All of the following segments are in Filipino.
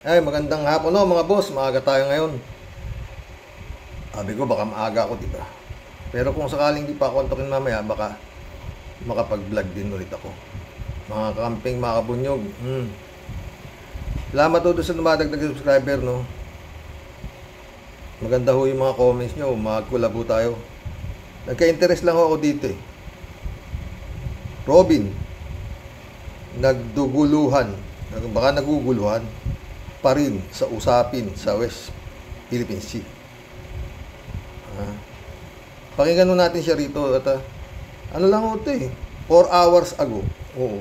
Ay, magandang hapon no mga boss, maaga tayo ngayon. Sabi ko baka maaga ako, diba? Pero kung sakaling di pa ako antokin mamaya, baka makapag-vlog din ulit ako. Mga camping, mga kabunyog. Salamat to sa dumadagdag subscriber, no? Maganda ho yung mga comments nyo, magkulabo tayo. Nagka-interest lang ako dito eh. Robin, nagduguluhan, baka naguguluhan pa rin sa usapin sa West Philippine Sea. Pakinggan mo natin siya rito at ano lang ito eh, 4 hours ago. Oo.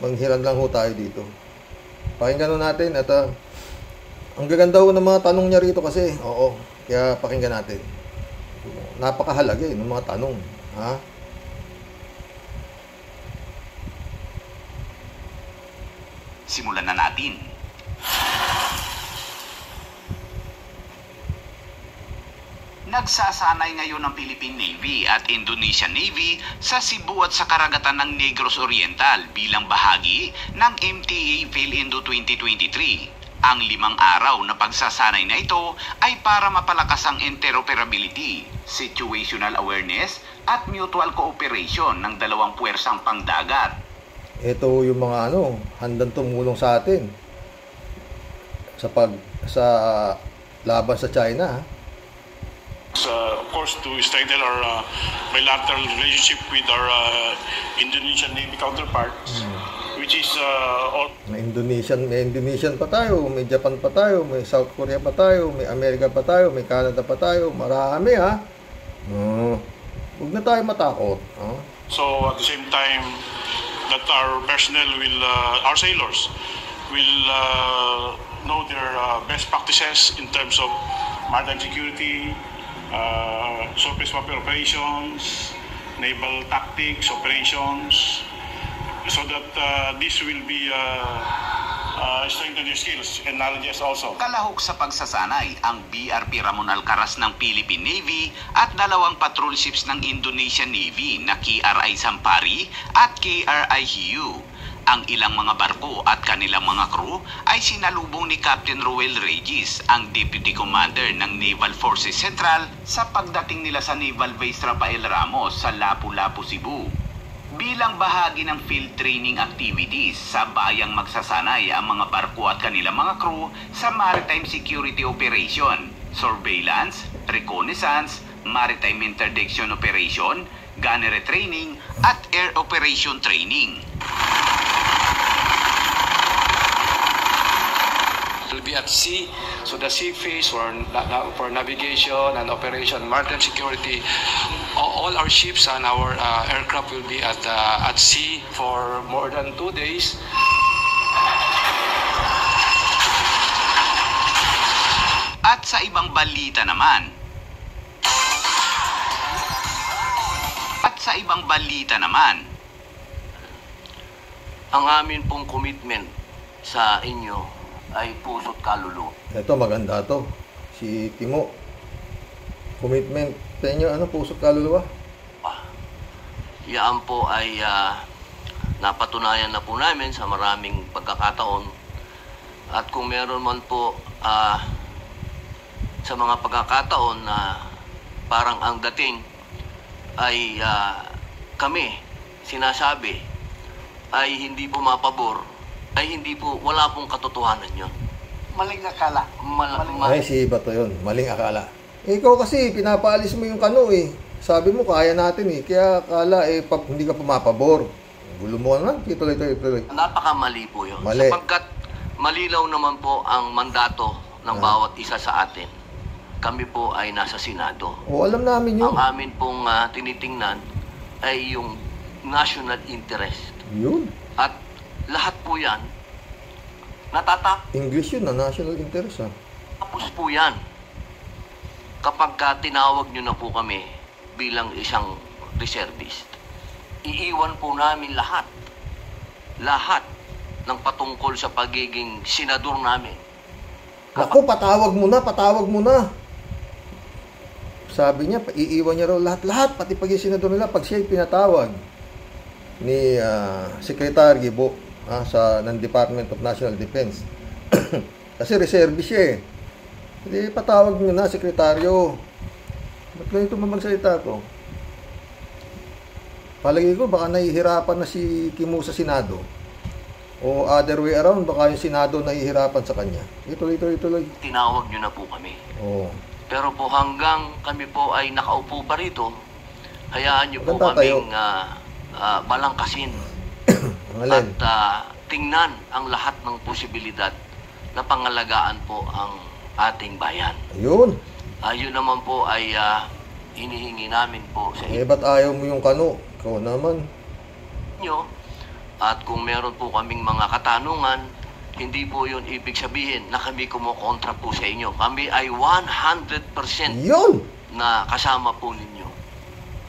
Manghiran lang ho tayo dito. Pakinggan mo natin at ang gaganda ho ng mga tanong niya rito kasi. Oo, kaya pakinggan natin. Napakahalaga eh ng mga tanong. Ha? Simulan na natin. Nagsasanay ngayon ng Philippine Navy at Indonesian Navy sa Cebu at sa karagatan ng Negros Oriental bilang bahagi ng MTA PhilIndo 2023. Ang 5 araw na pagsasanay na ito ay para mapalakas ang interoperability, situational awareness at mutual cooperation ng dalawang puwersang pangdagat. Ito yung mga handang tumulong sa atin sa laban sa China. Of course, to strengthen our bilateral relationship with our Indonesian Navy counterparts, which is may Indonesian pa tayo, may Japan pa tayo, may South Korea pa tayo, may Amerika pa tayo, may Canada pa tayo, marami ha. Huwag na tayo matakot. So at the same time that our personnel our sailors will know their best practices in terms of maritime security, surface warfare operations, naval tactics operations, so that this will be strengthen their skills and knowledges also. Kalahok sa pagsasanay ang BRP Ramon Alcaraz ng Philippine Navy at 2 patrol ships ng Indonesian Navy na KRI Sampari at KRI Hiu. Ang ilang mga barko at kanilang mga crew ay sinalubong ni Captain Roel Regis, ang Deputy Commander ng Naval Forces Central, sa pagdating nila sa Naval Base Rafael Ramos sa Lapu-Lapu, Cebu. Bilang bahagi ng field training activities, sabayang magsasanay ang mga barko at kanilang mga crew sa maritime security operation, surveillance, reconnaissance, maritime interdiction operation, gunnery training, at air operation training. Will be at sea, so the sea phase for navigation and operation, maritime security. All our ships and our aircraft will be at sea for more than 2 days. At sa ibang balita naman, ang amin pong commitment sa inyo ay puso't kaluluwa. Ito maganda to. Si Timo. Commitment sa inyo, puso't kaluluwa? Yan po ay napatunayan na po namin sa maraming pagkakataon. At kung meron man po sa mga pagkakataon na parang ang dating ay kami sinasabi ay hindi po mapabor, ay hindi po, wala pong katotohanan yun. Maling akala. Ay, si Bato yun. Maling akala. Ikaw kasi, pinapaalis mo yung kano eh. Sabi mo, kaya natin eh. Kaya akala hindi ka pumapabor. Gulo mo na, tuloy. Napakamali po yun. Mali. Sapagkat malinaw naman po ang mandato ng bawat isa sa atin. Kami po ay nasa Senado. O, alam namin yun. Ang amin pong tinitingnan ay yung national interest. Yun. At lahat po yan, English yun na national interest ha. Tapos po yan. Kapag tinawag nyo na po kami bilang isang reservist, iiwan po namin lahat ng patungkol sa pagiging senador namin. Naku, patawag mo na. Sabi niya, iiwan niya raw lahat, pati pag yung senador nila, pag siya pinatawag ni Secretary Gibo, ng Department of National Defense. Kasi reservist siya eh. Hindi, patawag nyo na, sekretaryo. Ba't ganito magsalita to? Palagi ko, baka nahihirapan na si Kimo sa Senado. O other way around, baka yung Senado nahihirapan sa kanya. Ituloy. Tinawag nyo na po kami. Oo. Pero po hanggang kami po ay nakaupo pa rito, hayaan nyo po Maganda tayo. kaming balangkasin Alin? at tingnan ang lahat ng posibilidad na pangalagaan po ang ating bayan. Ayun. Yun naman po ay hinihingi namin po sa Eh, ba't ayaw mo yung kano? Ikaw naman. inyo. At kung meron po kaming mga katanungan, hindi po yun ibig sabihin na kami kumukontra po sa inyo. Kami ay 100% Yun! na kasama po ninyo.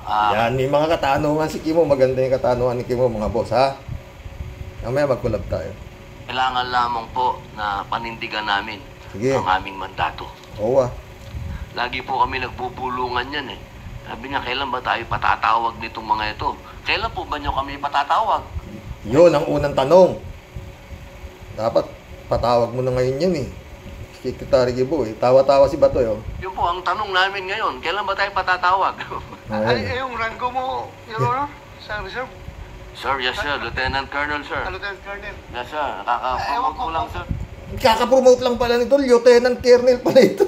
Yan, may mga katanungan si Kimo. Maganda yung katanungan ni Kimo, mga boss, ha? Mamaya mag-collab tayo. Kailangan lamang po na panindigan namin Sige. ang aming mandato. Oo, Lagi po kami nagbubulungan yan eh. Sabi niya, kailan ba tayo patatawag nitong mga ito? Kailan po ba niyo kami patatawag? Yun ang unang tanong. Dapat patawag mo na ngayon yan eh. Secretary Gibo eh. Tawa-tawa si Batoy oh. Yun po ang tanong namin ngayon. Kailan ba tayo patatawag? Ayun. Yung rango mo, Your Honor, sa reserve, Sir, yes sir. Lieutenant Colonel, sir. Lieutenant Colonel. Yes sir. Nakaka-promote ko lang sir. Kaka-promote lang pala nito. Lieutenant Colonel pala ito.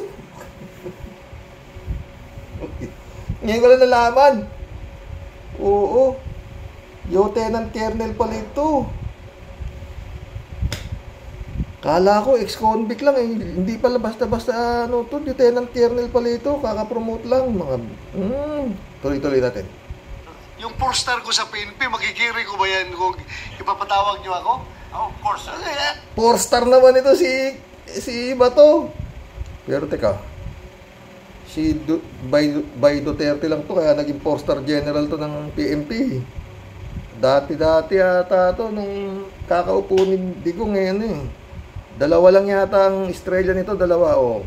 Ngayon ko lang nalaman. Oo. Lieutenant Colonel pala ito. Kala ko ex-convict lang eh. Hindi pala basta-basta ano to. Lieutenant Colonel pala ito. Kaka-promote lang. Mga... Tuloy-tuloy natin. Yung 4-star ko sa PNP, magkikiri ko ba yan kung ipapatawag niyo ako? Oh, of course, sir. 4-star naman ito si Bato. Pero teka, by Duterte lang to, kaya naging 4-star general to ng PNP. Dati yata to nung kakaupo ni Digong ngayon eh. Dalawa lang yata ang estrella nito, dalawa o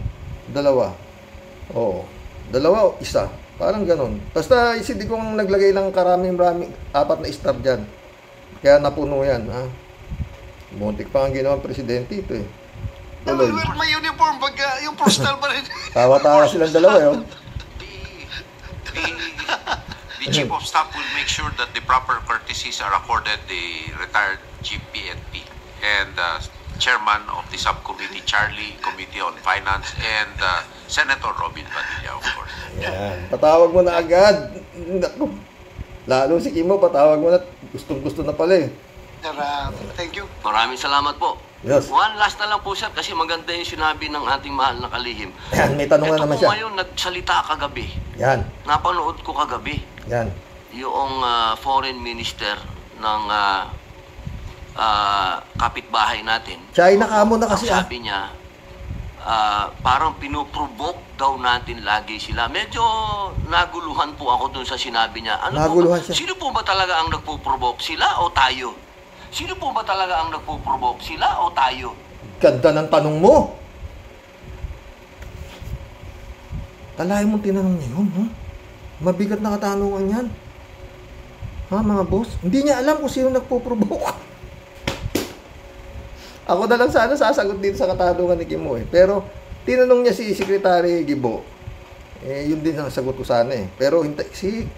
isa. Parang ganon. Basta si Digong naglagay ng karaming 4 na star dyan. Kaya napuno yan, ha? Muntik pa ang ginawang presidente ito eh. Tuloy. Well, may uniform, pag yung 4-star pa rin. Tawa-tawa silang dalawa yun. The Chief of Staff will make sure that the proper courtesies are accorded the retired Chief PNP and Chairman of the Subcommittee, Charlie, Committee on Finance, and Senator Robin Padilla, of course. Yan. Patawag mo na agad. Naku. Lalo si Kimo, patawag mo na. Gustong-gusto na pala eh. Sir, thank you. Maraming salamat po. Yes. One last na lang po sir kasi maganda yung sinabi ng ating mahal na kalihim. Yan, may tanong na Ito naman po siya. ngayon nagsalita kagabi. Yan. Napanood ko kagabi. Yan. Yung foreign minister ng kapitbahay natin. China ka mo na kasi Ang sabi niya, parang pinoprovoke daw natin lagi sila. Medyo naguluhan po ako dun sa sinabi niya. Naguluhan siya. Sino po ba talaga ang nagpo-provoke? Sila o tayo? Sino po ba talaga ang nagpo-provoke? Sila o tayo? Ganda ng tanong mo. Kalahin mong tinanong niya yun, ha? Mabigat na katanungan yan. Ha, mga boss? Hindi niya alam kung sino nagpo-provoke. Ako na lang sana sasagot dito sa katanungan ni Kimo eh. Pero, tinanong niya si Secretary Gibo. Eh, yun din ang sagot ko sana eh. Pero,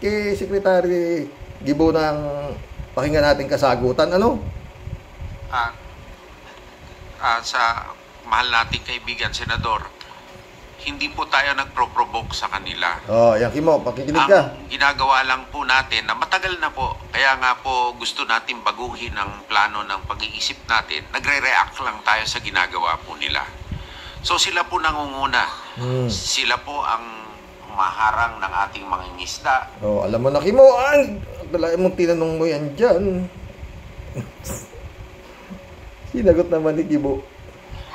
kay Secretary Gibo ng pakinggan natin kasagutan. Ano? Sa mahal nating kaibigan, Senador, hindi po tayo nagpro-provoke sa kanila. Oh, yan Kimo, pakikinig ka. Ang ginagawa lang po natin na matagal na po, kaya nga po gusto natin baguhin ang plano ng pag-iisip natin, nagre-react lang tayo sa ginagawa po nila. So sila po nangunguna. Sila po ang maharang ng ating mga ngisda. Oh, alam mo na Kimo, dalayan mong tinanong mo yan dyan. Sinagot naman ni Kibo.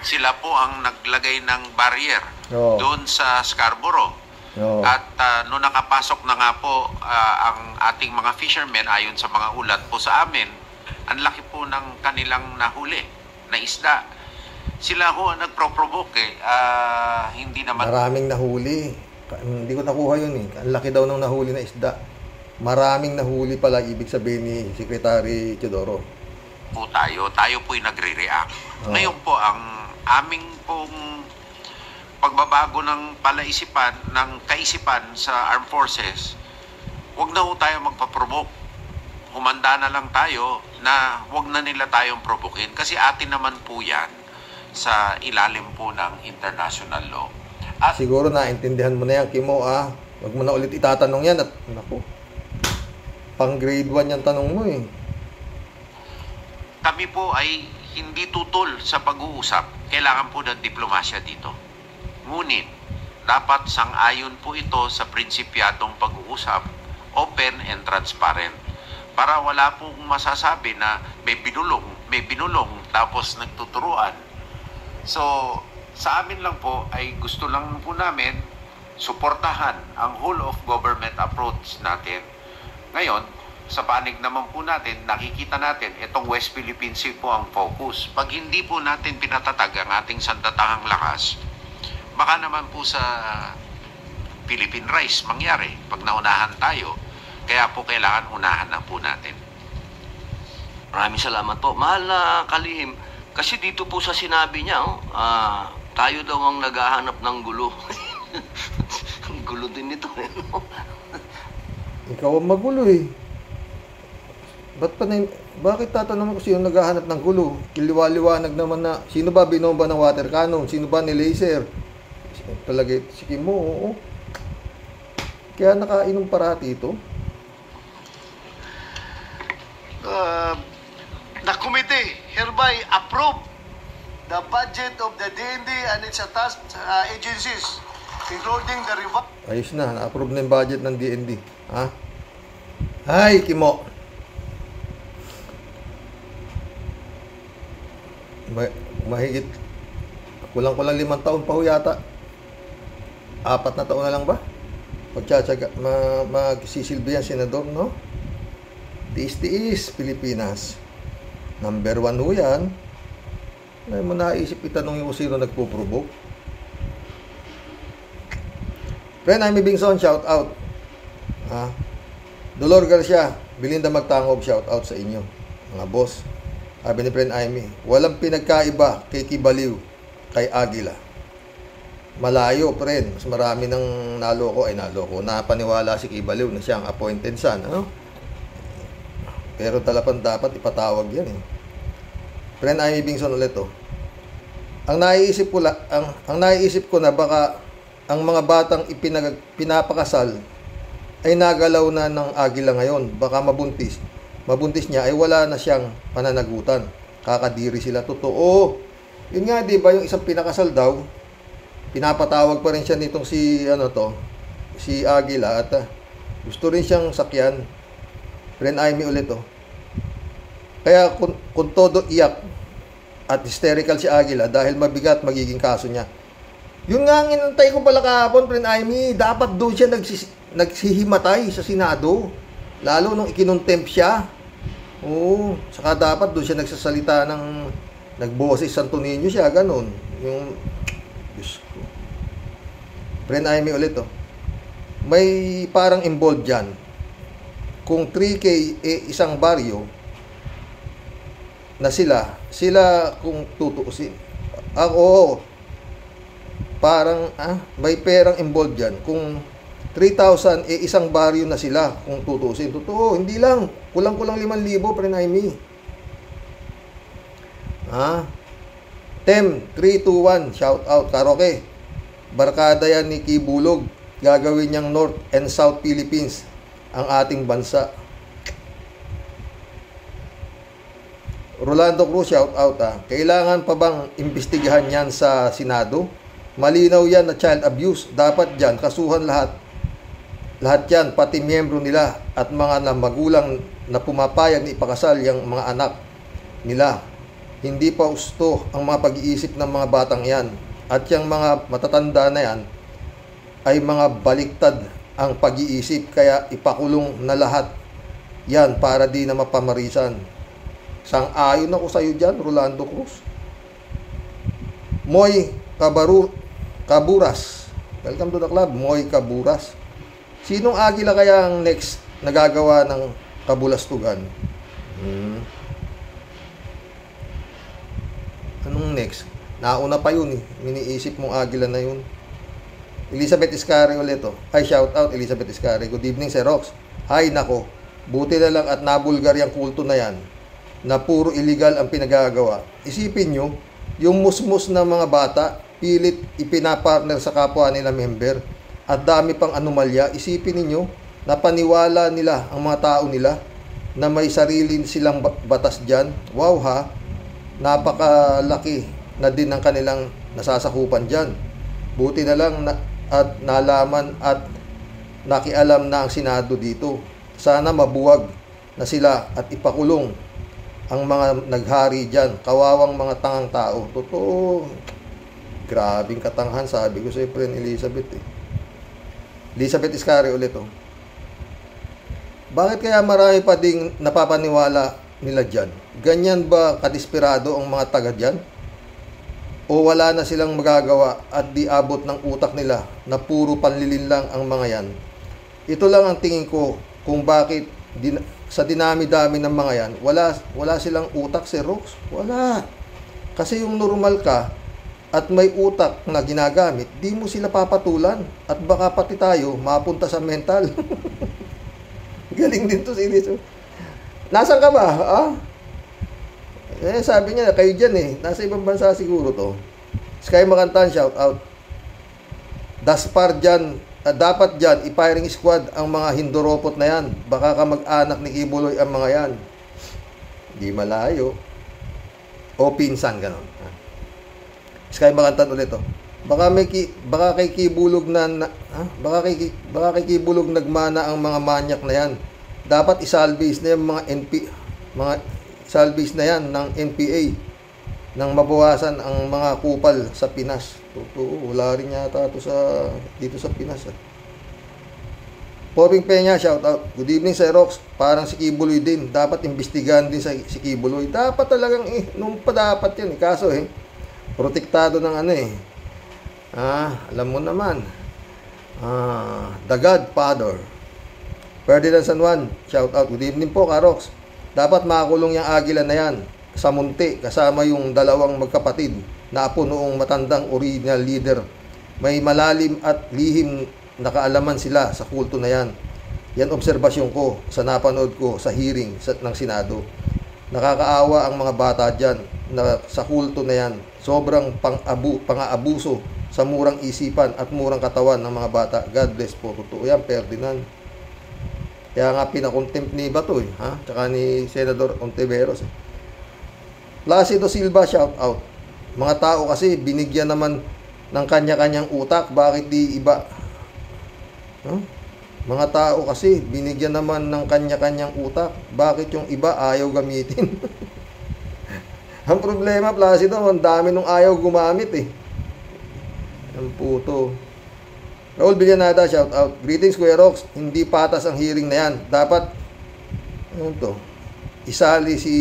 Sila po ang naglagay ng barrier Oo. doon sa Scarborough. Oo. At nung nakapasok na nga po ang ating mga fishermen ayon sa mga ulat po sa amin, ang laki po ng kanilang nahuli na isda. Sila ho ang nagpro-provoke eh. Hindi naman... Maraming nahuli. Hindi ko nakuha yun eh. Ang laki daw ng nahuli na isda. Maraming nahuli pala ibig sabihin ni Secretary Teodoro. po tayo. Tayo po'y nagre-react. Ngayon po, ang aming pong pagbabago ng kaisipan sa Armed Forces, huwag na po tayo magpa-provoke. Humanda na lang tayo na huwag na nila tayong provokin kasi atin naman po yan sa ilalim po ng international law. At Siguro naintindihan mo na yan, Kimo, Huwag mo na ulit itatanong yan at, naku, pang grade 1 yung tanong mo eh. kami po ay hindi tutol sa pag-uusap. Kailangan po ng diplomasya dito. Ngunit, dapat sang-ayon po ito sa prinsipyadong pag-uusap, open and transparent. Para wala pong masasabi na may binulong, tapos nagtuturuan. So, sa amin lang po ay gusto lang po namin suportahan ang whole of government approach natin. Ngayon, sa panig naman po natin, nakikita natin itong West Philippine Sea po ang focus. Pag hindi po natin pinatatag ang ating sandatahang lakas, baka naman po sa Philippine Rise mangyari pag naunahan tayo. Kaya po kailangan unahan na po natin. Maraming salamat po. Mahal na kalihim, kasi dito po sa sinabi niya, tayo daw ang naghahanap ng gulo. Ang gulo din nito. Ikaw ang magulo eh. Bakit tatanong mo kung sino naghahanap ng gulo? Kiliwa-liwanag naman na, sino ba binomba ng water cannon? Sino ba ni laser? Talaga, sige mo, oo. Kaya nakainom parati ito. The committee hereby approve the budget of the DND and its attached agencies, including the Ayos na, na-approve na yung budget ng DND. Hi, Kimo. Mahigit kulang-kulang 5 taon pa ho yata. 4 na taon na lang ba? Pagtsatsaga, magsisilbi yan senador, no? Tiis-tiis, Pilipinas. Number 1 ho yan. Ay mo naisip itanong yung sino nagpo-provoke. Friend, I'm Bingson, shout out. Dolor Garcia, Belinda Magtangob, shout out sa inyo. Mga boss. Sabi ni Friend Aimee, walang pinagkaiba kay Kibaliw, kay Aguila. Malayo, friend. Mas marami ng naloko. Napaniwala si Kibaliw na siyang appointed son. Pero talagang dapat ipatawag yan eh. Friend Aimee Bingson ulit Ang naiisip ko na baka ang mga batang pinapakasal ay nagalaw na ng Aguila ngayon. Baka mabuntis niya ay wala na siyang pananagutan. Kakadiri sila. Totoo. Yun nga, di ba, yung isang pinakasal daw, pinapatawag pa rin siya nitong si Aguila at gusto rin siyang sakyan. Friend Aimee ulit Kaya kung todo iyak at hysterical si Aguila dahil mabigat magiging kaso niya. Yun nga ang inantay ko pala kahapon, Friend Aimee. Dapat doon siya nagsihimatay sa Senado. Lalo nung ikinontempt siya. Oo. Saka dapat doon siya nagsasalita ng nagboses Santo Niño siya. Ganon. Yung Diyos ko. Friend Aimee ulit May parang involved dyan. Kung 3K isang baryo na sila kung tutuusin. Parang may perang involved dyan. Kung 3,000 isang baryo na sila kung tutuusin. Totoo, hindi lang. Kulang-kulang 5,000, Friend Aimee. Tem 321, shout out. Karaoke. Barkada yan ni Kibulog. Gagawin niyang North and South Philippines ang ating bansa. Rolando Cruz, shout out. Kailangan pa bang imbestigahan yan sa Senado? Malinaw yan na child abuse. Dapat dyan, kasuhan lahat. Lahat yan, pati miyembro nila at mga magulang na pumapayag na ipakasal yung mga anak nila. Hindi pa gusto ang mga pag-iisip ng mga batang yan. At yung mga matatanda na yan ay mga baliktad ang pag-iisip. Kaya ipakulong na lahat yan para di na mapamarisan. Sang-ayon ako sa iyo dyan, Rolando Cruz. Moy Caburas. Welcome to the club, Moy Caburas. Sinong Aguila kaya ang next nagagawa ng kabulastugan? next. Nauna pa yun eh. Miniisip mong Agila na yun. Elizabeth Iscari ulit oh. Ay, shout out Elizabeth Iscari. Good evening, Sir Rox. Ay, nako. Buti na lang at nabulgar yung kulto na yan na puro illegal ang pinagagawa. Isipin nyo, yung musmus na mga bata, pilit ipinapartner sa kapwa nila member at dami pang anomalya. Isipin ninyo, napaniwala nila ang mga tao nila na may sarili silang batas dyan. Wow ha, napakalaki na din ang kanilang nasasakupan dyan. Buti na lang at nalaman at nakialam na ang Senado dito. Sana mabuwag na sila at ipakulong ang mga naghari dyan. Kawawang mga tangang tao. Totoo. Grabing katanghan, sabi ko sa friend Elizabeth eh. Elizabeth Iscari ulit oh. Bakit kaya marami pa ding napapaniwala nila dyan? Ganyan ba kadesperado ang mga taga dyan? O wala na silang magagawa at di abot ng utak nila na puro panlilin lang ang mga yan? Ito lang ang tingin ko kung bakit sa dinami-dami ng mga yan, wala silang utak, Sir Rox. Wala. Kasi yung normal ka at may utak na ginagamit, di mo sila papatulan. At baka pati tayo mapunta sa mental. Galing din to si Elizabeth. Nasaan ka ba? Ah? Eh, sabi niya, kayo dyan eh. Nasa ibang bansa siguro to. Sky Makantan, shout out. Daspar dyan, dapat dyan, i-firing squad ang mga hindoropot na yan. Baka ka mag-anak ni Kibuloy ang mga yan. Di malayo. O pinsan, ganon. Sky Makantan ulit to. Baka kay Kibulog baka kay Kibulog nagmana ang mga manyak na yan. Dapat isalbis na yung mga salbis na yan ng NPA nang mabawasan ang mga kupal sa Pinas. Totoo, wala rin yata ito dito sa Pinas. Poring Peña, shout out. Good evening, Sir Rox. Parang si Kibuloy din. Dapat imbestigahan din si Kibuloy. Dapat talagang nung pa dapat yan. Kaso protektado ng alam mo naman. The Godfather. Ferdinand San Juan, shout out. Good evening po, Karox. Dapat makakulong yung Agila na yan sa Munti kasama yung dalawang magkapatid na apo noong matandang original leader. May malalim at lihim na kaalaman sila sa kulto na yan. Yan obserbasyon ko sa napanood ko sa hearing ng Senado. Nakakaawa ang mga bata dyan na sa kulto na yan. Sobrang pang-aabuso sa murang isipan at murang katawan ng mga bata. God bless po. Totoo yan, Ferdinand. Kaya nga pinakontempt ni Bato tsaka ni Senador Ontiveros Placido Silva, shout out. Mga tao kasi binigyan naman ng kanya-kanyang utak, bakit di iba? Mga tao kasi binigyan naman ng kanya-kanyang utak, bakit yung iba ayaw gamitin? Ang problema, Placido, ang dami nung ayaw gumamit Ang puto. Raul Villanada, shout out. Greetings, Kuya Rox. Hindi patas ang hearing na yan. Dapat, isali si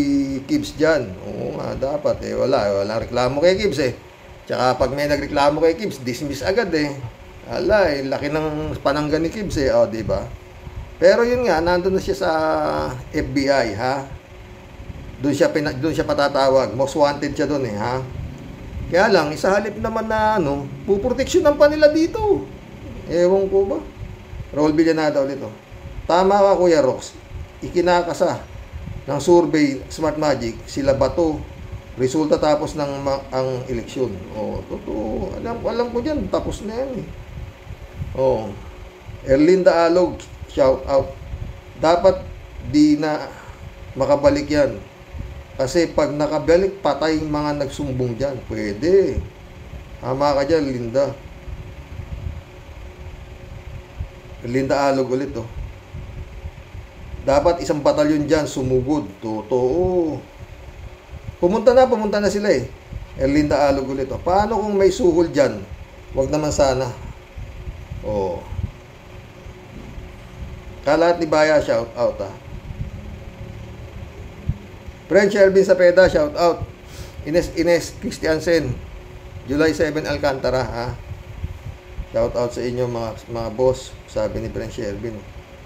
Kibbs dyan. Oo nga, dapat walang reklamo kay Kibbs Tsaka pag may nagreklamo kay Kibbs, dismiss agad laki ng pananggan ni Kibbs diba? Pero yun nga, nandun na siya sa FBI, Doon siya patatawag. Most wanted siya doon Kaya lang, isa halip naman na puproteksyonan pa nila dito. Ewan ko ba? Raul Villanada ulit Tama ka, Kuya Rox. Ikinakasa ng survey Smart Magic sila Bato. Resulta tapos ng ang eleksyon. Totoo. Alam ko dyan. Tapos na yan Erlinda Alog, shout out. Dapat di na makabalik yan. Kasi pag nakabalik, patay mga nagsumbong dyan. Pwede. Tama ka dyan, Linda Alog ulit Dapat isang batalyon dyan sumugod. Totoo. Pumunta na sila Linda Alog ulit Paano kung may suhol dyan? Wag naman sana. Kalat ni Baya, shout out Friend Shelvin Sapeda, shout out. Ines Christiansen, July 7 Alcantara Shout out sa inyo mga boss, sabi ni Brent Shelvin.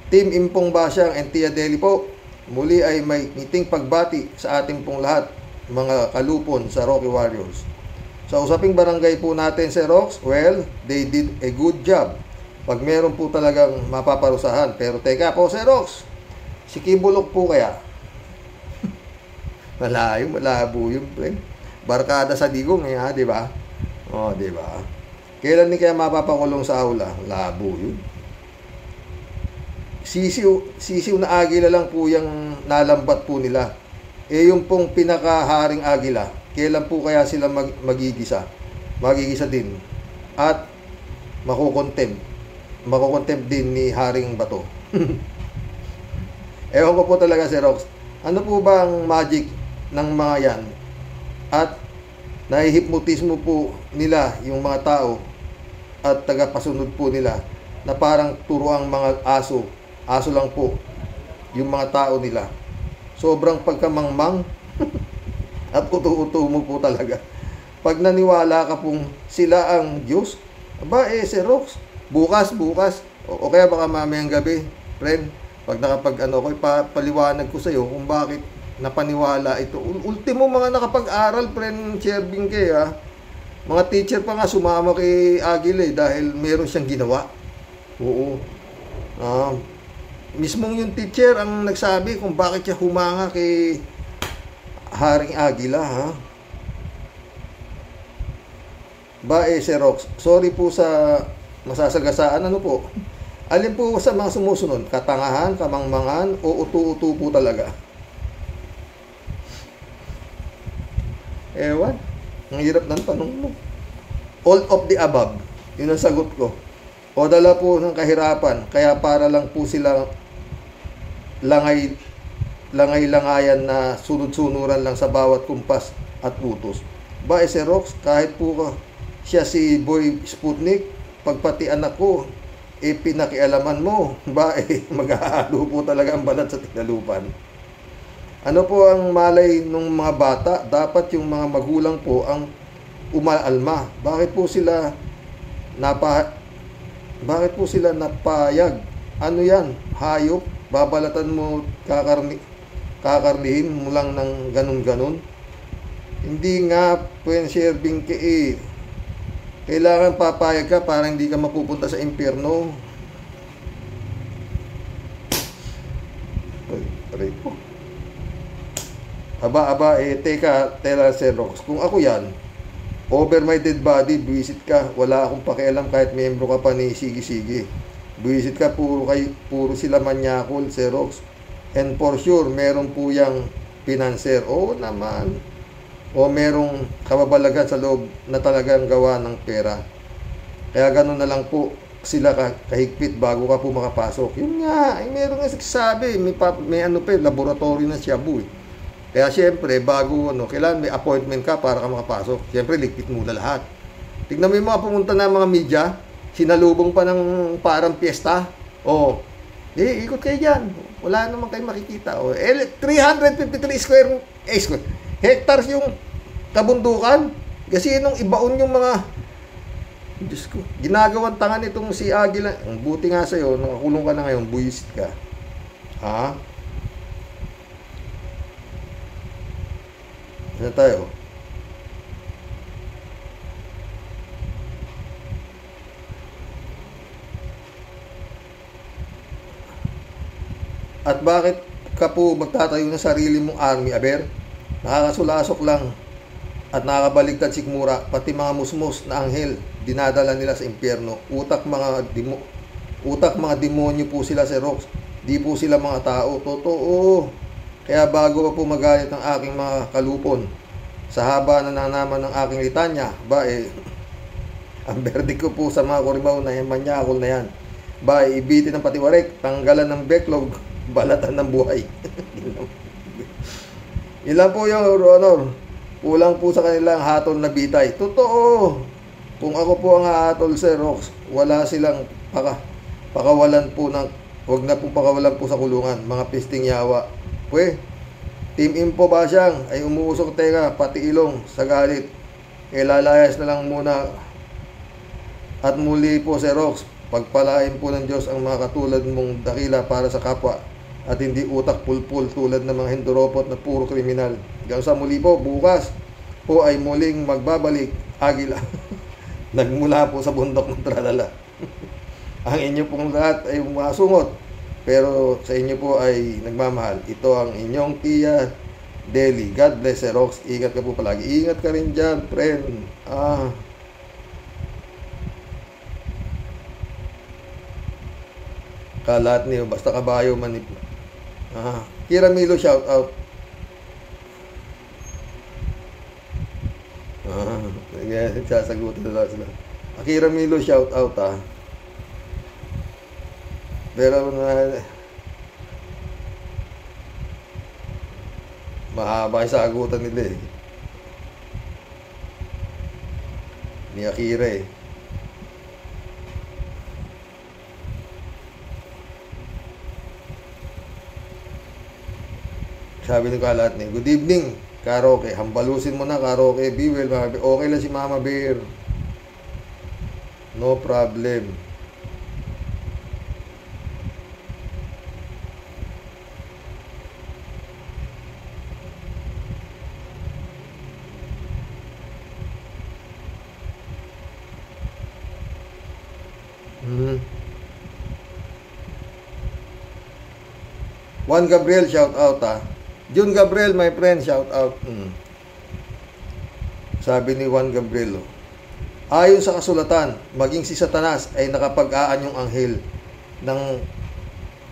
Team Impong Basyang and Tia Deli po. Muli ay may ngiting pagbati sa ating pong lahat, mga kalupon sa Rocky Warriors. Sa usaping barangay po natin, Sir Rox, well, they did a good job. Pag meron po talagang mapaparusahan. Pero teka po, Sir Rox, si Kibulok po kaya? Malabo yun, friend. Barkada sa digong, di ba? O, di ba? Kailan ni kaya mapapakulong sa aula? Labo yun. Sisiw na agila lang po yung nalambat po nila. Yung pong pinakaharing agila, kailan po kaya sila magigisa? Magigisa din. At makukontempt din ni Haring Bato. Ewan ko po talaga, Sir Rox. Ano po ba ang magic ng mga yan? At nahihipnotismo po nila yung mga tao at tagapasunod po nila na parang turuang mga aso lang po yung mga tao nila. Sobrang pagkamangmang at uto-uto mo po talaga. Pag naniwala ka pong sila ang Diyos, Sir Rox, bukas o kaya baka mamayang gabi, friend, pag ko, paliwanag ko sa iyo kung bakit napaniwala ito. Ultimo mga nakapag-aral, friend, Cherbing kay mga teacher pa nga sumama kay Agil dahil meron siyang ginawa. Oo. Mismong yung teacher ang nagsabi kung bakit siya humanga kay Haring Agila, Sir Rox, sorry po sa masasagasaan. Ano po? Alin po sa mga sumusunod? Katangahan, kamangmangan, o utu-utu po talaga? Ewan. Ang hirap ng tanong mo. All of the above. Yun ang sagot ko. O dala po ng kahirapan, kaya para lang po sila langay-langayan na sunod-sunuran lang sa bawat kumpas at utos. Sir Rox, kahit po siya si Boy Sputnik, pagpati anak ko, pinakialaman mo, mag-ahalo po talaga ang balat sa tinalupan. Ano po ang malay ng mga bata? Dapat yung mga magulang po ang umaalma. Bakit po sila napayag? Ano yan? Hayop? Babalatan mo, kakarnihin mo lang ng ganun-ganun? Hindi nga, Cherbing kailangan papayag ka para hindi ka mapupunta sa impyerno. Aray po. Tela, Sir Rox, kung ako yan, over my dead body, buwisit ka. Wala akong pakialam kahit miyembro ka pa ni Sige. Buwisit ka, puro sila manyakol, Sir Rox. And for sure, meron po yung pinanser. Oo naman. O merong kababalagan sa loob na talagang gawa ng pera. Kaya gano'n na lang po sila kahigpit bago ka po makapasok. Yun nga, meron nga nagsasabi, may laboratory na Shabu. Kaya siyempre, bago kailangan may appointment ka para ka makapasok. Siyempre, ligpit muna lahat. Tignan mo yung mga pumunta na mga media, sinalubong pa ng parang piyesta. Ikot kayo dyan. Wala naman kayo makikita. 353 hectares yung kabundukan. Kasi nung ibaon yung mga Diyos ko, ginagawang tangan itong si Agila. Ang buti nga sa'yo, nakakulong ka na ngayon, buwisit ka. Ano tayo? At bakit ka po magtatayo ng sarili mong army, Nakakasulasok lang at nakakabaligtad sikmura, pati mga musmos na anghel dinadala nila sa impyerno. Utak mga demonyo po sila, Sir Rox. Di po sila mga tao. Totoo. Kaya bago pa po magalit ng aking mga kalupon sa haba na nanaman ng aking litanya, ang verdict ko po sa mga kurimaw na yan, manyakol na yan, ibitin ng patiwarek, tanggalan ng backlog, balatan ng buhay. Ilan po yung honor. Kulang po sa kanilang hatol na bitay. Totoo. Kung ako po ang hatol, Sir Rox, wala silang pakawalan po huwag na po pakawalan po sa kulungan. Mga pisting yawa. Team Info ba siyang ay umuusok pati ilong sa galit. Lalayas na lang muna. At muli po, Sir Rox, pagpalain po ng Diyos ang mga katulad mong dakila para sa kapwa. At hindi utak pulpul tulad ng mga hinduropot na puro kriminal. Hanggang sa muli po, bukas po ay muling magbabalik Agila. Nagmula po sa bundok ng Tralala. Ang inyo pong lahat ay masungot, pero sa inyo po ay nagmamahal. Ito ang inyong Tia Deli. God bless, Sir Rox. Ingat ka po palagi. Ingat ka rin dyan, friend. Kalat niyo, basta kabayo manip. Kira Milo, shout out. Sasagutin na lang sila. Akira Milo, shout out Pero mahaba yung sagutan nila ni Akira Sabi ng kalat niya, good evening, Karaoke. Hambalusin mo na, Karaoke. Be well, okay lang si Mama Bear. No problem. Juan Gabriel, shout out Jun Gabriel, my friend, shout out. Sabi ni Juan Gabriel, ayon sa kasulatan, maging si Satanas ay nakapag-aanyong anghel ng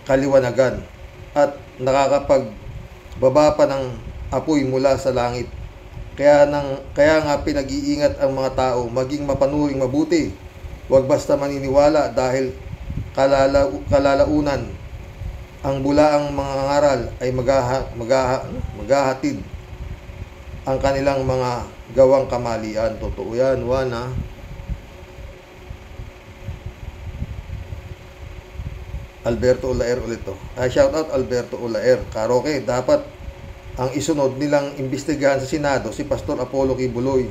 kaliwanagan at nakakapagbaba pa ng apoy mula sa langit. Kaya nga pinag-iingat ang mga tao maging mapanuring mabuti. Huwag basta maniniwala dahil kalalaunan ang bulaang mga ngaral ay maghahatid ang kanilang mga gawang kamalian. Totoo yan, Juan Alberto Ulaer ulit to. Shout out Alberto Ulaer. Karaoke, dapat ang isunod nilang imbestigahan sa Senado si Pastor Apollo Kibuloy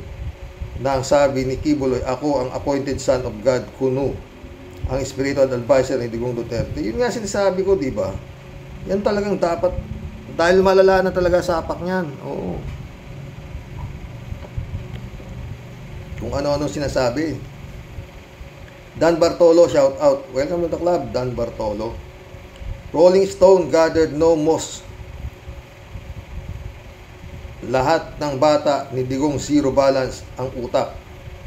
na ang sabi ni Kibuloy, ako ang appointed son of God, kuno ang spiritual advisor ni Digong Duterte. Yun nga sinasabi ko, di ba? Yan talagang dapat, dahil malala na talaga sapak niyan. Oo. Kung ano-ano sinasabi. Dan Bartolo, shout out. Welcome to the club, Dan Bartolo. Rolling Stone gathered no moss. Lahat ng bata ni Digong zero balance ang utak.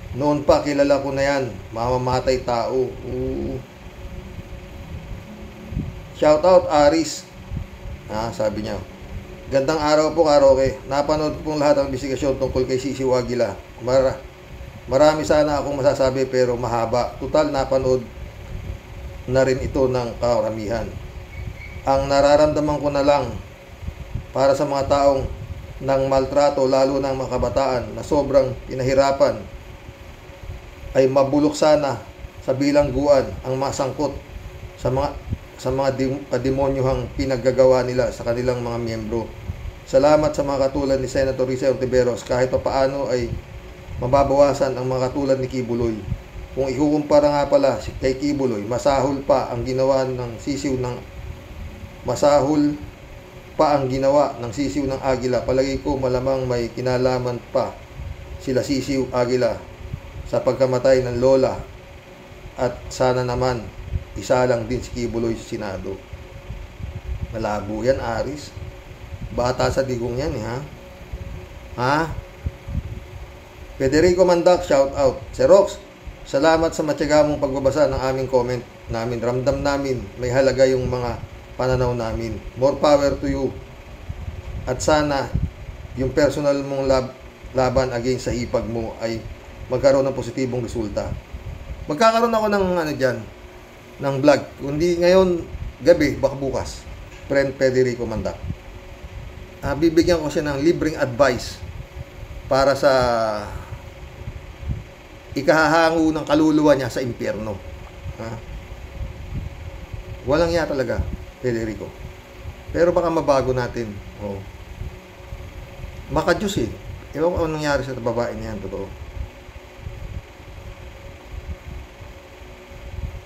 Noon pa, kilala ko na yan. Mamamatay tao. Shout out Aris. Sabi niya, gandang araw po, Karaoke. Napanood po lahat ng investigasyon tungkol kay Sisiw Aguila. Marami sana akong masasabi pero mahaba. Total, napanood na rin ito ng karamihan. Ang nararamdaman ko na lang para sa mga taong ng maltrato, lalo ng mga kabataan na sobrang pinahirapan, ay mabulok sana sa bilangguan ang masangkot sa mga demonyohang pinaggagawa nila sa kanilang mga miyembro. Salamat sa mga katulad ni Senator Risa Ontiveros. Kahit paano ay mababawasan ang mga katulad ni Kibuloy. Kung ikukumpara nga pala kay Kibuloy, masahol pa ang ginawa ng sisiw ng Agila. Palagi ko malamang may kinalaman pa sila Sisiw Aguila sa pagkamatay ng lola, at sana naman isa lang din si Kibuloy sa Senado. Malabo yan, Aris. Bata sa Digong yan, Federico Mandak, shout out. Sir Rox, salamat sa matyaga mong pagbabasa ng aming comment namin. Ramdam namin may halaga yung mga pananaw namin. More power to you. At sana yung personal mong laban against sa hipag mo ay magkaroon ng positibong resulta. Magkakaroon ako ng ng vlog. Kundi ngayon gabi, baka bukas. Friend Federico Mandak. Bibigyan ko siya ng libreng advice para sa ikahahango ng kaluluwa niya sa impyerno. Walang ya talaga, Federico. Pero baka mabago natin. Maka-Diyos Ewan ko anong nangyari sa babae niyan, totoo.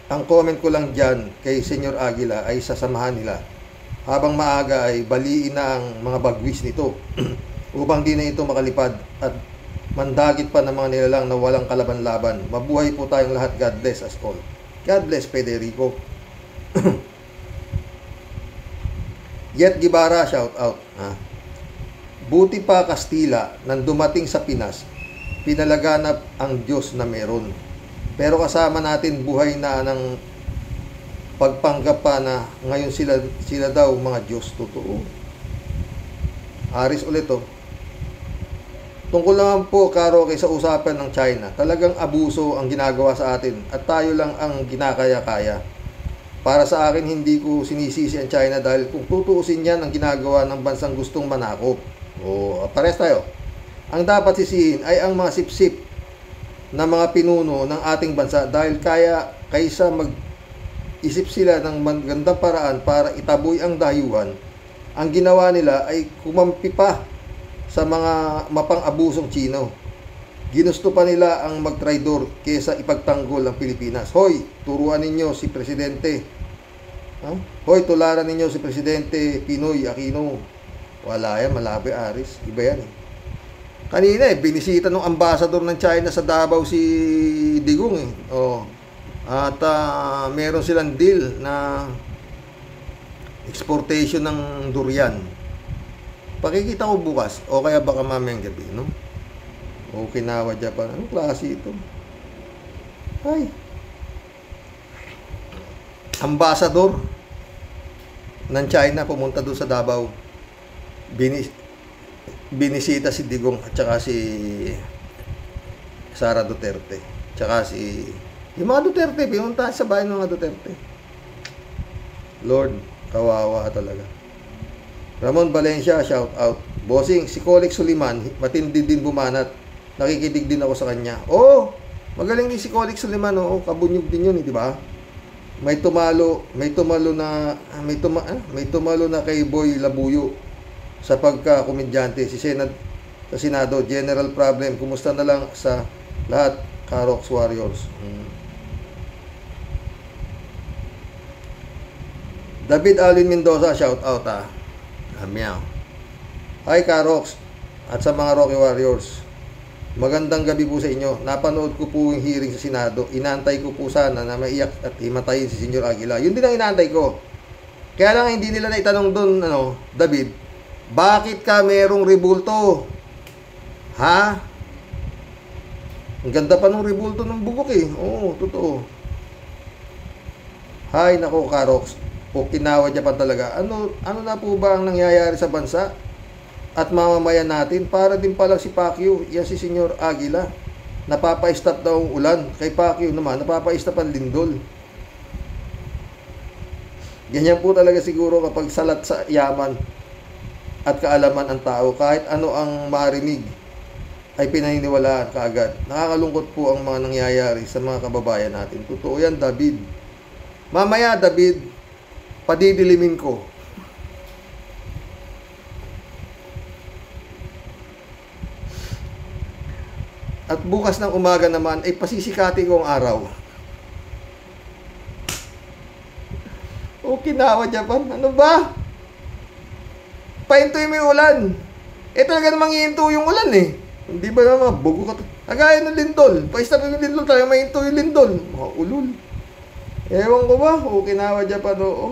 Ang comment ko lang dyan kay Senyor Aguila ay sasamahan nila. Habang maaga ay baliin na ang mga bagwis nito upang di na ito makalipad at mandagit pa ng mga nilalang na walang kalaban-laban. Mabuhay po tayong lahat. God bless us all. God bless Federico. Yet Gibara, shout out. Buti pa Kastila nang dumating sa Pinas, pinalaganap ang Diyos na meron. Pero kasama natin buhay na ng pagpanggap pa na ngayon sila daw mga Diyos. Totoo. Aris ulit oh. Tungkol naman po, Karo, sa usapan ng China, talagang abuso ang ginagawa sa atin at tayo lang ang ginakaya-kaya. Para sa akin, hindi ko sinisisi ang China dahil kung tutuusin yan ang ginagawa ng bansang gustong manakop. Pares tayo. Ang dapat sisihin ay ang mga sip-sip na mga pinuno ng ating bansa dahil kaysa mag-isip sila ng magandang paraan para itaboy ang dayuhan, ang ginawa nila ay kumampi pa sa mga mapang-abusong Chino. Ginusto pa nila ang magtraidor kesa ipagtanggol ang Pilipinas. Hoy, turuan ninyo si Presidente. Hoy, tularan ninyo si Presidente Pinoy Aquino. Wala yan, malabi Aris. Iba yan eh. Kanina binisita ng ambassador ng China sa Davao si Digong eh. At meron silang deal na exportation ng durian. Pakikita ko bukas o kaya baka mamayang gabi, no? Okinawa, Japan. Anong klase ito? Ay. Ambassador ng China pumunta doon sa Davao. Binisita si Digong at saka si Sara Duterte. Tsaka si yung mga Duterte, pinunta sa bahay ng mga Duterte. Lord, kawawa talaga. Ramon Valencia, shout out. Bossing, si Colex Suliman, matindi din bumanat. Nakikinig din ako sa kanya. Magaling din si Colex Suliman, kabunyog din yun, di ba? May tumalo na kay Boy Labuyo sa pagka-komedyante. Sa Senado, general problem. Kumusta na lang sa lahat, Karox Warriors. David Alvin Mendoza, shout out Meow. Hi Karox at sa mga Rocky Warriors. Magandang gabi po sa inyo. Napanood ko po yung hearing sa Senado. Inaantay ko po sana na maiyak at himatayin si Senyor Aguila. Yun din ang inaantay ko. Kaya lang hindi nila naitanong doon, David, bakit ka merong rebulto? Ha? Ang ganda pa ng rebulto ng bugok eh. Oo, totoo. Hi, nako Karox. Okinawa, Japan talaga. Ano na po ba ang nangyayari sa bansa at mamamayan natin? Para din pala si Pacquiao, yan si Senyor Aguila. Napapa-stop daw ang ulan. Kay Pacquiao naman, napapa-stop ang lindol. Ganyan po talaga siguro kapag salat sa yaman at kaalaman ang tao. Kahit ano ang marinig ay pinaniniwalaan kaagad. Nakakalungkot po ang mga nangyayari sa mga kababayan natin. Totoo yan, David. Mamaya, David, padidilimin ko. At bukas ng umaga naman ay pasisikati ko ang araw. Okinawa, Japan. Ano ba? Pahintuin mo yung ulan. Talaga namang hihinto yung ulan eh. Hindi ba naman bugo ka? Agaya ng lindol. Paistap yung lindol tayo, mahinto yung lindol. Ulul. Ewan ko ba? Okinawa, Japan. Ano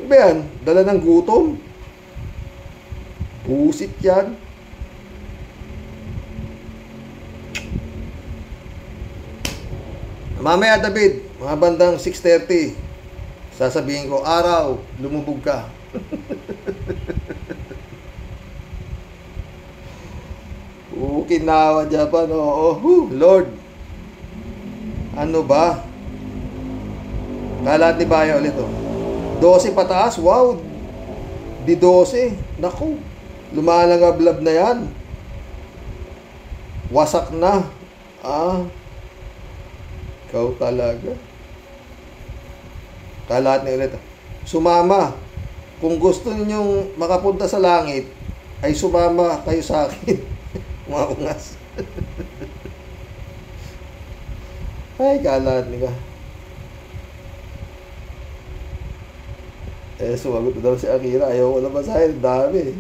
ba yan? Dala ng gutom? Busit yan. Mamaya, David, mga bandang 6:30, sasabihin ko, araw, lumubog ka. Okinawa, Japan. Lord. Ano ba? Kalat ni Baya ulit 12 pataas, wow. Di 12. Naku. Lumalagablab na yan. Wasak na. Ikaw talaga. Kalat ni ulit. Sumama. Kung gusto ninyong makapunta sa langit, ay sumama kayo sa akin. Mga ungas. Ay, kalat ni ka. Sumagot daw si Akira. Ayaw ko na basahin. Dami.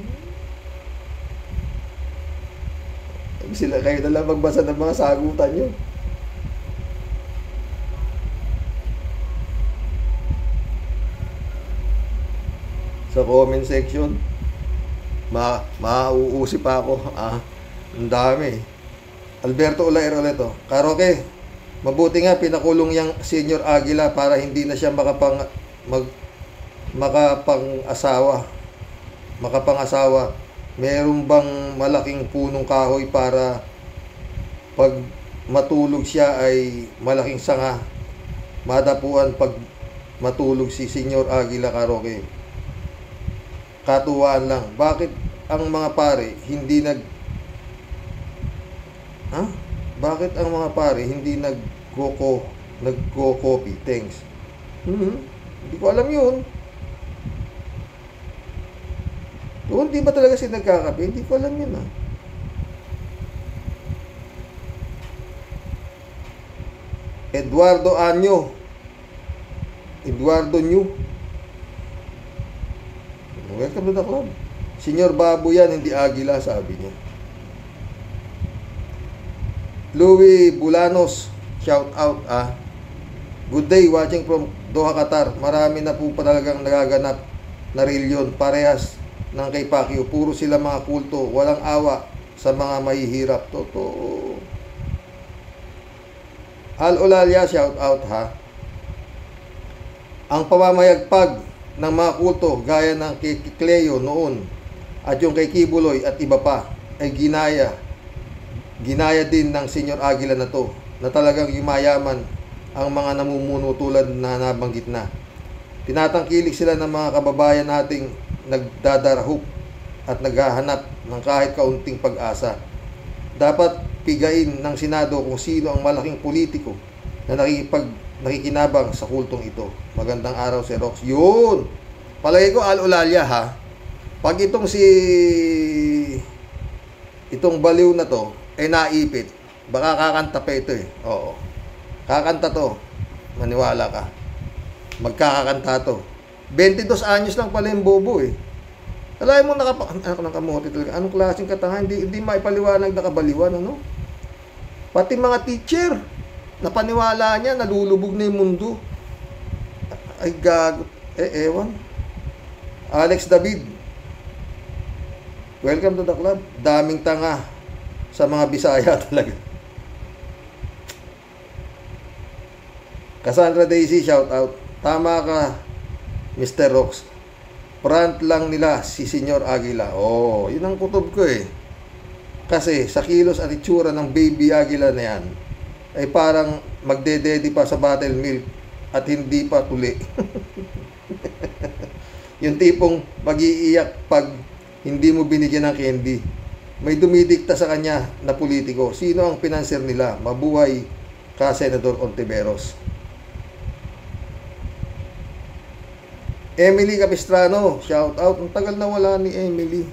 Kayo na lang magbasa ng mga sagutan nyo. Sa comment section, mauusi pa ako. Ang dami. Alberto Olaero ulit. Karoke, mabuti nga pinakulong yang Senior Aguila para hindi na siya makapangasawa. Meron bang malaking punong kahoy para pag matulog siya ay malaking sanga madapuan pag matulog si Senior Aguila? Karoke, katuwaan lang. Bakit ang mga pare hindi Bakit ang mga pare hindi nagko-copy? Thanks. Hindi ko alam yun. Kung hindi ba talaga sila nagkakape, hindi ko alam yun. Eduardo New. Welcome to the club. Senior Babu yan, hindi Aguila, sabi niya. Louis Bulanos, shout out. Good day, watching from Doha, Qatar. Marami na po talagang nagaganap na reliyon, parehas ng kay Pacquiao. Puro sila mga kulto, walang awa sa mga mahihirap. Totoo. Al Olalia, shout out Ang pamamayagpag ng mga kulto gaya ng kay Cleo noon at yung kay Kibuloy at iba pa ay ginaya din ng Senior Aguila na to, na talagang yumayaman ang mga namumuno tulad na nabanggit na. Tinatangkilik sila ng mga kababayan nating nagdadarahop at naghahanap ng kahit kaunting pag-asa. Dapat pigain ng Senado kung sino ang malaking politiko na nakikinabang sa kultong ito. Magandang araw, si Rox. Yun! Palagay ko, Al Olalia pag itong baliw na to ay naipit, baka kakanta pa ito Oo. Kakanta to. Maniwala ka. Magkakakanta to. 22 anyos lang pala yung bobo Alam mo, anak ng kamote talaga. Anong klaseng katanga? Hindi maipaliwanag na kabaliwan, Pati mga teacher, napaniwala niya, nalulubog na yung mundo. Ay, gago. Ewan. Alex David, welcome to the club. Daming tanga sa mga Bisaya talaga. Cassandra Daisy, shout out. Tama ka, Mr. Rox. Front lang nila si Senior Aguila. Yun ang kutob ko Kasi sa kilos at itsura ng baby Aguila na yan, ay parang magdededi pa sa bottle milk at hindi pa tuli. Yung tipong mag-iiyak pag hindi mo binigyan ng candy. May dumidikta sa kanya na politiko. Sino ang pinanser nila? Mabuhay ka, Senador Ontiveros. Emily Capistrano, shout out. Ang tagal na wala ni Emily.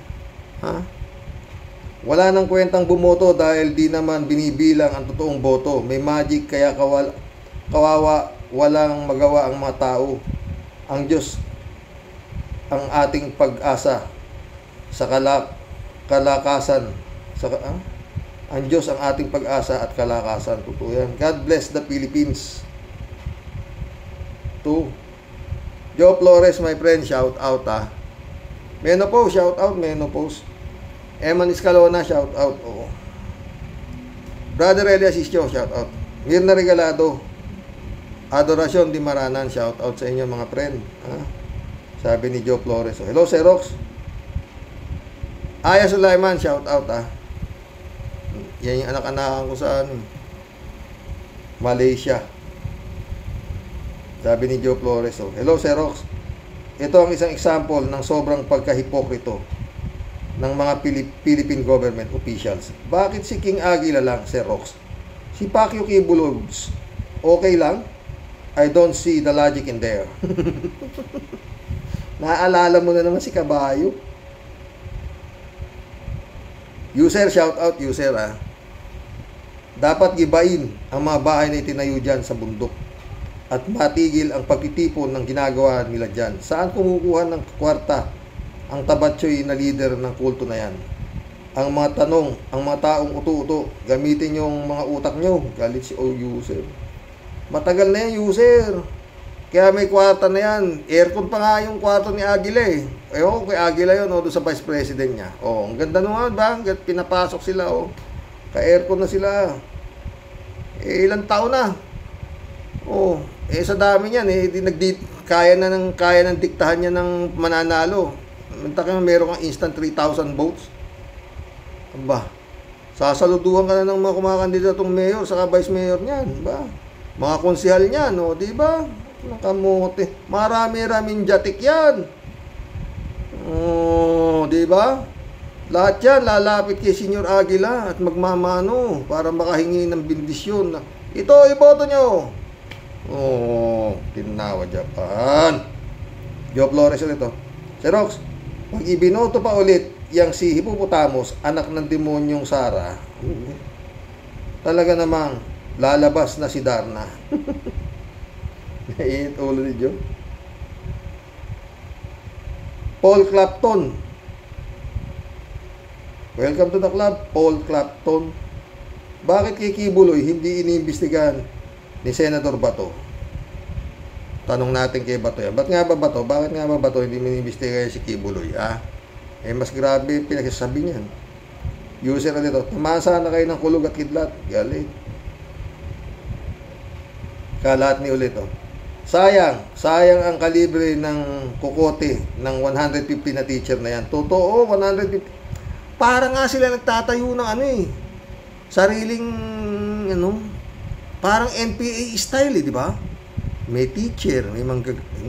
Wala nang kwentang bumoto dahil di naman binibilang ang totoong boto. May magic kaya kawawa, walang magawa ang mga tao. Ang Diyos ang ating pag-asa sa kalakasan. Ang Diyos ang ating pag-asa at kalakasan. Totoo yan. God bless the Philippines. 2. Joe Flores, my friend, shout out Menopause, shout out, Menopause. Eman Escalona, shout out. Brother Elias Isyo, shout out. Mirna Regalado, Adoracion Di Maranan, shout out sa inyo mga friend. Sabi ni Joe Flores. Hello, Sir Rox. Aya Sulaiman, shout out Yan yung anak-anakan ko sa Malaysia. Sabi ni Joe Flores. Hello, Sir Rox. Ito ang isang example ng sobrang pagkahipokrito ng mga Philippine government officials. Bakit si King Aguila lang, Sir Rox? Si Pacquiao Kibuloy, okay lang? I don't see the logic in there. Naaalala mo na naman si Kabayo. User, shout out, user Dapat gibain ang mga bahay na itinayo dyan sa bundok at matigil ang pagtitipon ng ginagawa nila dyan. Saan kumukuha ng kwarta ang tabatsoy na leader ng kulto na yan? ang mga tanong, ang mga taong uto-uto, gamitin yung mga utak nyo. Galit si user. Matagal na yan, user. Kaya may kwarta na yan. Aircon pa nga yung kwarto ni Aguila eh. Ewan kay Aguila yun, doon sa Vice President niya. Ang ganda naman ba? Pinapasok sila, ka-aircon na sila. Ilang taon na. Sa dami niyan, kaya ng diktahan niya ng mananalo. Meron kang instant 3,000 votes. Aba, sasaluduhan ka na ng mga kumakandidatong mayor saka vice mayor niyan, ba? Mga konsehal niyan, di ba? Nakamote. Marami-raming jatik yan. Di ba? Lahat yan lalapit kay Senyor Aguila at magmamano para makahingi ng bendisyon. Ito, iboto nyo. Tinawa Japan. Joe Flores ulit to. Xerox, pag ibinoto pa ulit yang si Hippopotamus, anak ng demonyong Sara, talaga namang lalabas na si Darna. Naiit ulo ni Joe. Paul Clapton. Welcome to the club, Paul Clapton. Bakit kay Kibuloy hindi iniimbestigahan ni Senator Bato? Tanong natin kay Bato yan. Bakit nga ba Bato hindi iniimbestigahan si Kibuloy? Mas grabe pinagsasabi niyan. User na dito, tamasa na kayo ng kulog at kidlat. Galit. Kalat ni ulit Sayang ang kalibre ng kukote ng 150 na teacher na yan. Totoo, 150. Para nga sila nagtatayo ng sariling parang NPA style, di ba? May teacher,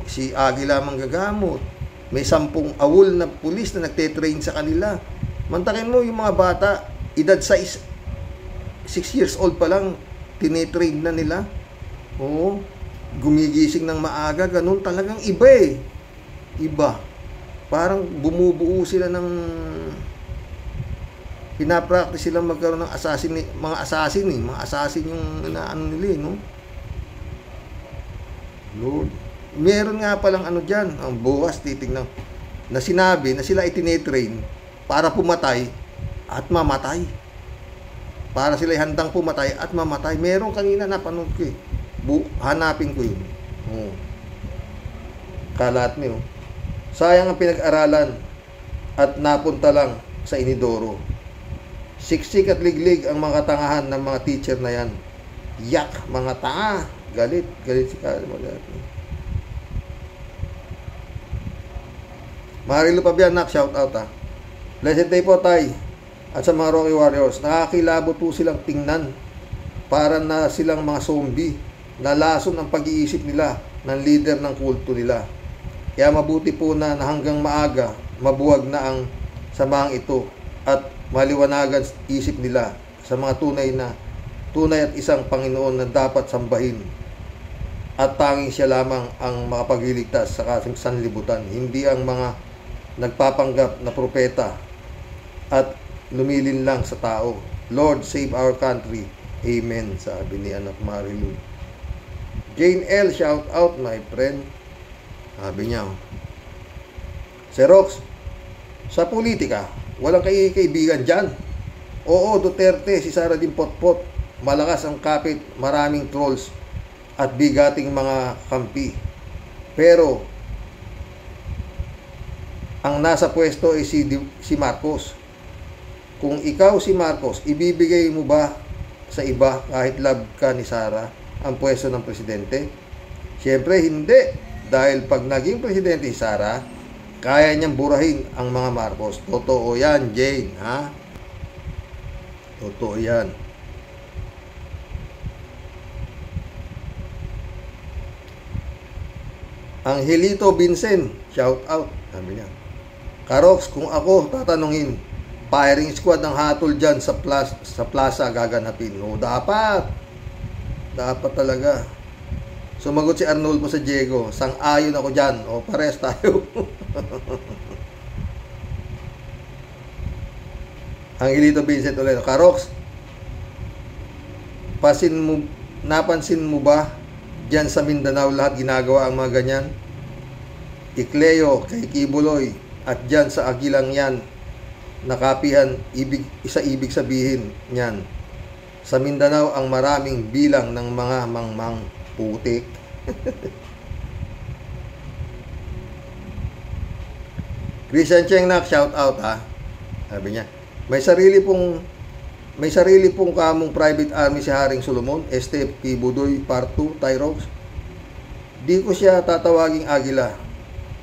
si Aguila manggagamot. May 10 awol na pulis na nagte-train sa kanila. Mantakin mo yung mga bata, edad 6 years old pa lang, tinetrain na nila. Gumigising ng maaga, ganun talagang iba eh. Iba. Parang bumubuo sila ng pinapractice sila magkaroon ng mga assassin yung inaano nila, no? Lord. Meron nga palang dyan, ang bukas titingnan na sinabi na sila itinetrain para pumatay at mamatay. Para sila handang pumatay at mamatay. Meron kanina napanood ko eh. Hanapin ko yun. Kalat niyo. Sayang ang pinag-aralan at napunta lang sa inidoro. Siksik at liglig ang mga katangahan ng mga teacher na yan. Yak, mga tanga. Galit si Kalmo. Marilo Pabianak, shout out Blessed day po tay. At sa mga Rocky Warriors, nakakilabot po silang tingnan. Para na silang mga zombie. Nalason ang pag-iisip nila ng leader ng kulto nila. Kaya mabuti po na hanggang maaga, mabuwag na ang samahang ito at maliwanagan isip nila sa mga tunay at isang Panginoon na dapat sambahin. At tanging siya lamang ang makapagliligtas sa sanlibutan, hindi ang mga nagpapanggap na propeta at lumilin lang sa tao. Lord, save our country. Amen, sabi ni anak Marilu. Jane L, shout out my friend. Sabi niya, Xerox, sa politika, walang kaibigan dyan. Oo, Duterte, si Sara din potpot. Malakas ang kapit, maraming trolls at bigating mga kampi. Pero ang nasa pwesto ay si Marcos. Kung ikaw si Marcos, ibibigay mo ba sa iba kahit love ka ni Sara ang pwesto ng presidente? Siyempre hindi, dahil pag naging presidente si Sara, kaya niyang burahin ang mga Marcos. Totoo yan, Jane, ha? Totoo yan. Angelito Vincent, shout out, sabi niya. Karox, kung ako tatanungin, firing squad ng hatol dyan sa plaza gaganapin. Dapat talaga. Sumagot si Arnulfo sa Diego, sang-ayon ako dyan. Pares tayo. Angelito Vincent ulit. Karox, napansin mo ba dyan sa Mindanao lahat ginagawa ang mga ganyan? Ikleo, kay Kibuloy, at dyan sa Agilang yan, nakapihan, ibig sabihin niyan. Sa Mindanao ang maraming bilang ng mga mangmang putik. Christian Chengnak, shout out ha. Sabi niya, may sarili pong kamong private army si Haring Solomon, Este Kibudoy Part 2, Tyrox. Di ko siya tatawaging Agila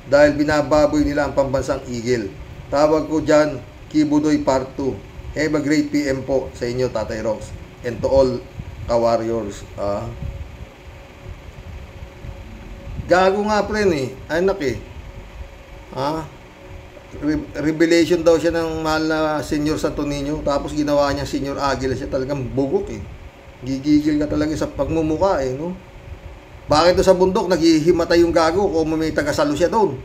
dahil binababoy nila ang pambansang Eagle. Tawag ko dyan Kibudoy Part 2. Have a great PM po sa inyo, Tatay Rox, and to all ka-warriors. Gago nga pre eh. Anak eh. Revelation daw siya ng mahal na Senyor Santo Niño, tapos ginawa niya Senyor Agila. Siya talagang bugok eh. Gigigil ka talaga sa pagmumuka eh, no? Bakit doon sa bundok naghihimatay yung gago kung may tagasalo siya doon?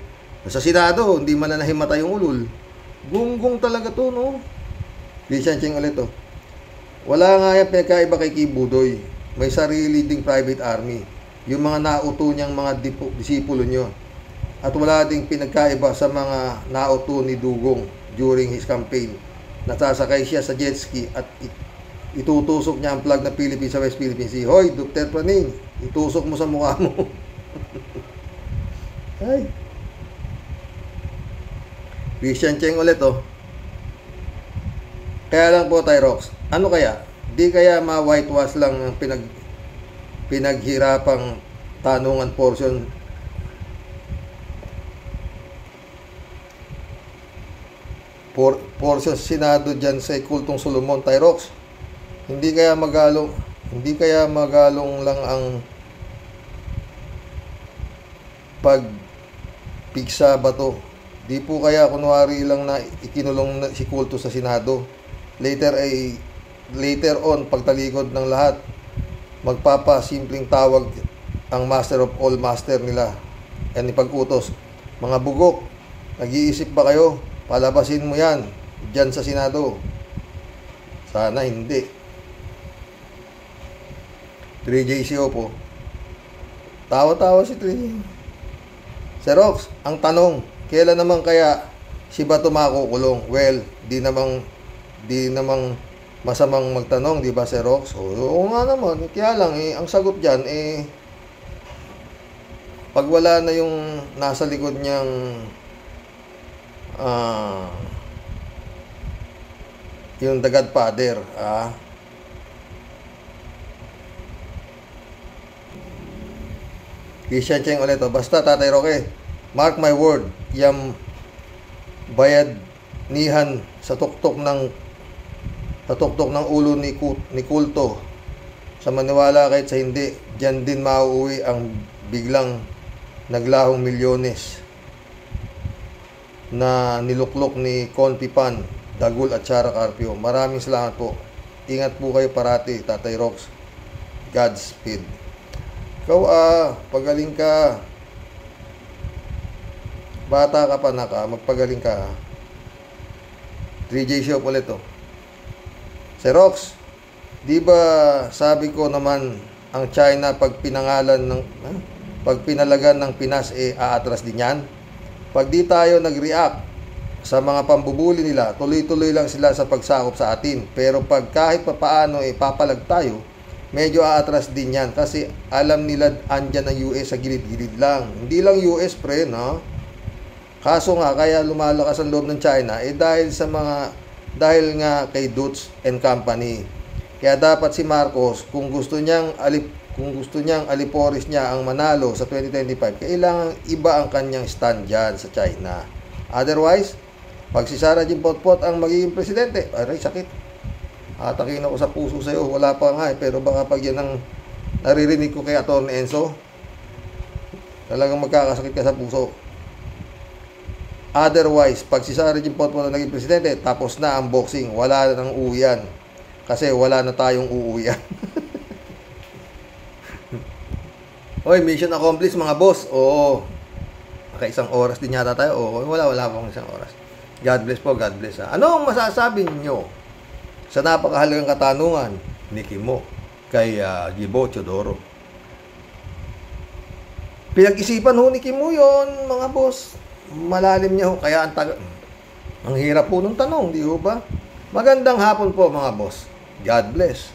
Sa Senado, hindi man na nahimatay yung ulol. Gunggong talaga to, no? Christian Cheng ulit to. Wala nga yan pinagkaiba kay Kibudoy. May sarili ding private army. Yung mga nauto niyang mga disipulo niyo. At wala ding pinagkaiba sa mga nauto ni Dugong during his campaign. Natsasakay siya sa jet ski at itutusok niya ang flag ng Philippines sa West Philippine Sea. Hoy, Dr. Praning, itusok mo sa mukha mo. Ay. Christian Cheng ulit oh. Kaya lang po, Tyrox, ano kaya? Di kaya ma-whitewash lang ang pinaghirapang tanungan portion Senado dyan sa kultong Solomon, Tyrox? Hindi kaya magalong lang ang pagpiksa ba to? Di po kaya kunwari lang na ikinulong na si kulto sa Senado. Later on, pagtalikod ng lahat, magpapasimpleng tawag ang Master of all Master nila. Yan ipag-utos. Mga bugok, nag-iisip ba kayo? Palabasin mo yan dyan sa Senado. Sana hindi. 3JCO po. Tawa-tawa si 3J. Sir Rox, ang tanong, kailan naman kaya si Bato makukulong? Well, di namang masamang magtanong, di ba, Sir Rox? Oo nga naman. Kaya lang, ang sagot dyan, pag wala na yung nasa likod niyang yung The Godfather, Christian Cheng ulit, basta Tatay Roque, mark my word, yung bayad nihan sa tuktok ng ulo ni kulto, sa maniwala kahit sa hindi, dyan din mauuwi ang biglang naglahong milyones na niluklok ni Conpipan, Dagul at Chara Carpio. Maraming salamat po. Ingat po kayo parati, Tatay Rox. Godspeed. Ikaw pagaling ka. Bata ka pa magpagaling ka. 3J Show ulit to. Sir Rox, di ba sabi ko naman ang China pag pinalagan ng Pinas aatras din yan? Pag di tayo nag-react sa mga pambubuli nila, tuloy-tuloy lang sila sa pagsakop sa atin. Pero pag kahit papaano papalag tayo, medyo aatras din yan. Kasi alam nila andyan ang US sa gilid-gilid lang. Hindi lang US, pre, no? Kaso nga, kaya lumalakas ang loob ng China, dahil nga kay Dutch and Company. Kaya dapat si Marcos, kung gusto niyang aliporis niya ang manalo sa 2025, kailangan iba ang kanyang stand dyan sa China. Otherwise, pag si Sara Jean Potpot ang magiging presidente, aray, sakit. Atakin ako sa puso sa'yo. Wala pa nga pero baka pag yan ang naririnig ko kay Atty. Enzo, talagang magkakasakit ka sa puso. Otherwise, pag si Sara Jean Potpot ang naging presidente, tapos na ang boxing. Wala nang uuwian. Kasi wala na tayong uuwian. Oy, mission accomplished mga boss. Oo. Isang oras din yata tayo. Oo, wala pang isang oras. God bless po, God bless. Ano ang masasabi niyo sa napakahalagang katanungan ni Kimo kay Gibo Chodoro? Pinag-isipan ho ni Kimo yon mga boss. Malalim niya ho. Kaya ang Ang hirap po ng tanong, di ba? Magandang hapon po mga boss. God bless.